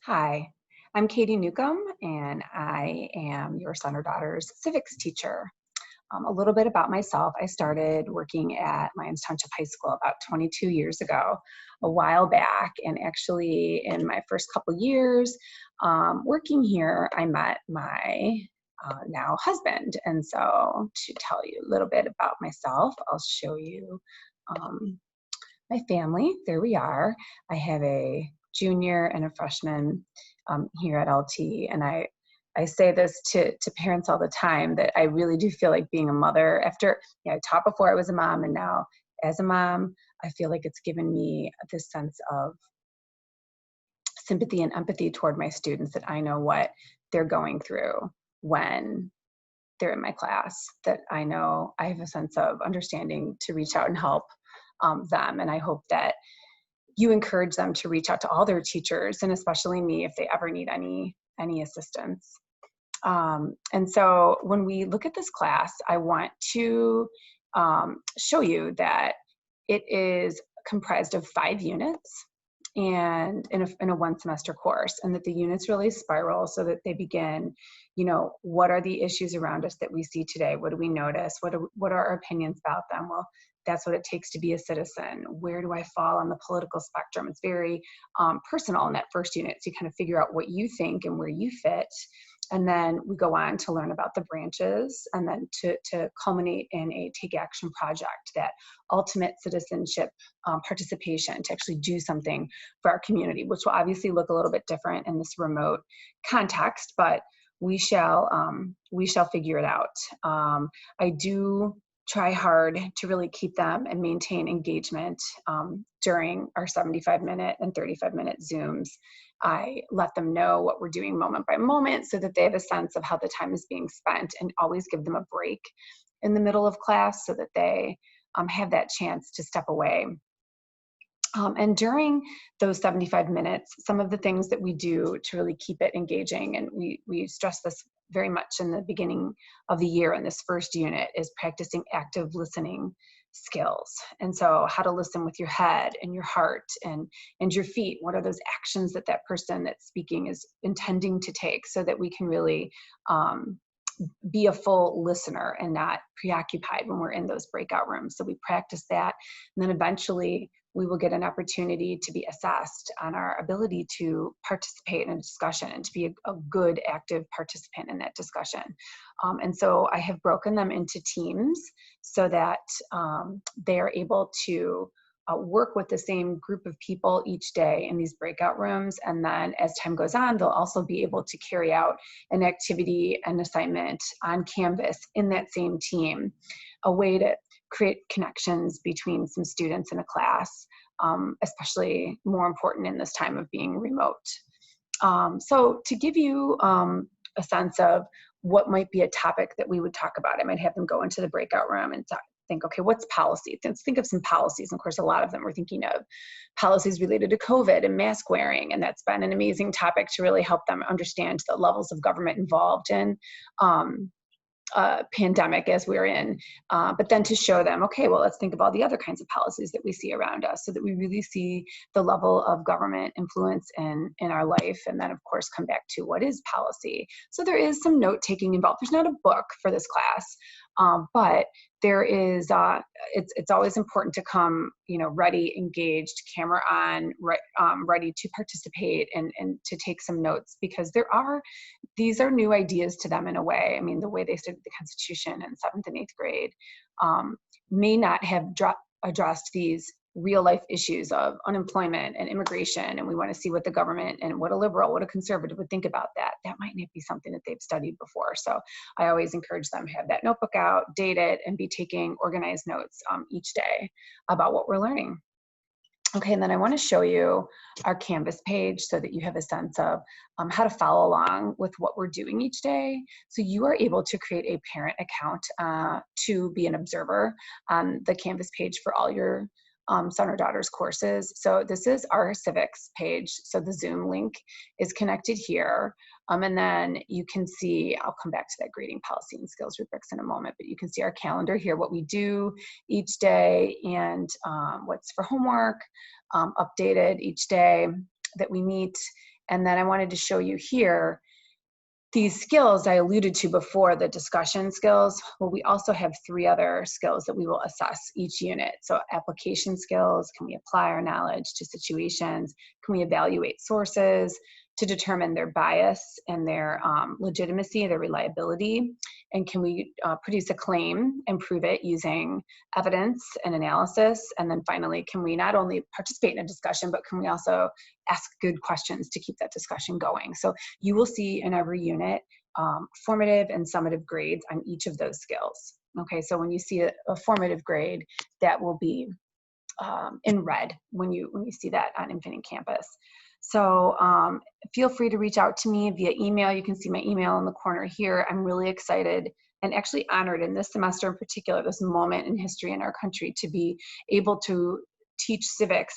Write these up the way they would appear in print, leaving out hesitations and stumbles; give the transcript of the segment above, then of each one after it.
Hi, I'm Katy Newcomb, and I am your son or daughter's civics teacher. A little bit about myself. I started working at Lyons Township High School about 22 years ago, a while back. And actually, in my first couple years working here, I met my now husband. And so, to tell you a little bit about myself, I'll show you um, my family. There we are. I have a junior and a freshman here at LT, and I say this to parents all the time that I really do feel like being a mother. After I taught before I was a mom, and now as a mom, I feel like it's given me this sense of sympathy and empathy toward my students, that I know what they're going through when they're in my class, that I know I have a sense of understanding to reach out and help them. And I hope that you encourage them to reach out to all their teachers, and especially me, if they ever need any assistance. And so when we look at this class, I want to show you that it is comprised of 5 units and in a one semester course, and that the units really spiral so that they begin, what are the issues around us that we see today? What do we notice? What are our opinions about them? Well, that's what it takes to be a citizen. Where do I fall on the political spectrum? It's very personal in that first unit. So you kind of figure out what you think and where you fit. And then we go on to learn about the branches, and then to culminate in a take action project, that ultimate citizenship participation to actually do something for our community, which will obviously look a little bit different in this remote context, but we shall figure it out. I do try hard to really keep them and maintain engagement during our 75-minute and 35-minute Zooms. I let them know what we're doing moment by moment so that they have a sense of how the time is being spent, and always give them a break in the middle of class so that they have that chance to step away. And during those 75 minutes, some of the things that we do to really keep it engaging, and we stress this very much in the beginning of the year in this first unit, is practicing active listening skills. And so how to listen with your head and your heart and your feet. What are those actions that person that's speaking is intending to take, so that we can really be a full listener and not preoccupied when we're in those breakout rooms. So we practice that, and then eventually we will get an opportunity to be assessed on our ability to participate in a discussion and to be a good active participant in that discussion. And so I have broken them into teams so that they are able to work with the same group of people each day in these breakout rooms. And then as time goes on, they'll also be able to carry out an activity, an assignment on Canvas in that same team, a way to create connections between some students in a class, especially more important in this time of being remote. So to give you a sense of what might be a topic that we would talk about, I might have them go into the breakout room and think, okay, what's policy? Let's think of some policies. And of course, a lot of them we're thinking of policies related to COVID and mask wearing. And that's been an amazing topic to really help them understand the levels of government involved in pandemic as we're in, but then to show them, okay, well, let's think of all the other kinds of policies that we see around us, so that we really see the level of government influence in our life. And then of course come back to what is policy. So there is some note taking involved. There's not a book for this class, but there is, it's always important to come, ready, engaged, camera on, ready to participate and to take some notes, because these are new ideas to them in a way. I mean, the way they studied the Constitution in 7th and 8th grade may not have addressed these real life issues of unemployment and immigration, and we want to see what the government and what a liberal, what a conservative would think about that. That might not be something that they've studied before. So I always encourage them to have that notebook out, date it, and be taking organized notes each day about what we're learning. Okay, and then I want to show you our Canvas page so that you have a sense of how to follow along with what we're doing each day. So you are able to create a parent account to be an observer on the Canvas page for all your son or daughter's courses. So this is our Civics page. So the Zoom link is connected here. And then you can see, I'll come back to that grading policy and skills rubrics in a moment, but you can see our calendar here, what we do each day, and what's for homework, updated each day that we meet. And then I wanted to show you here these skills I alluded to before, the discussion skills. Well, we also have 3 other skills that we will assess each unit. So application skills, can we apply our knowledge to situations? Can we evaluate sources to determine their bias and their legitimacy, their reliability? And can we produce a claim and prove it using evidence and analysis? And then finally, can we not only participate in a discussion, but can we also ask good questions to keep that discussion going? So you will see in every unit formative and summative grades on each of those skills. Okay, so when you see a formative grade, that will be in red when you see that on Infinite Campus. So feel free to reach out to me via email. You can see my email in the corner here. I'm really excited and actually honored in this semester in particular, this moment in history in our country, to be able to teach civics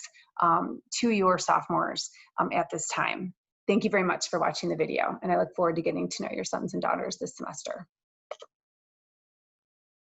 to your sophomores at this time. Thank you very much for watching the video, and I look forward to getting to know your sons and daughters this semester.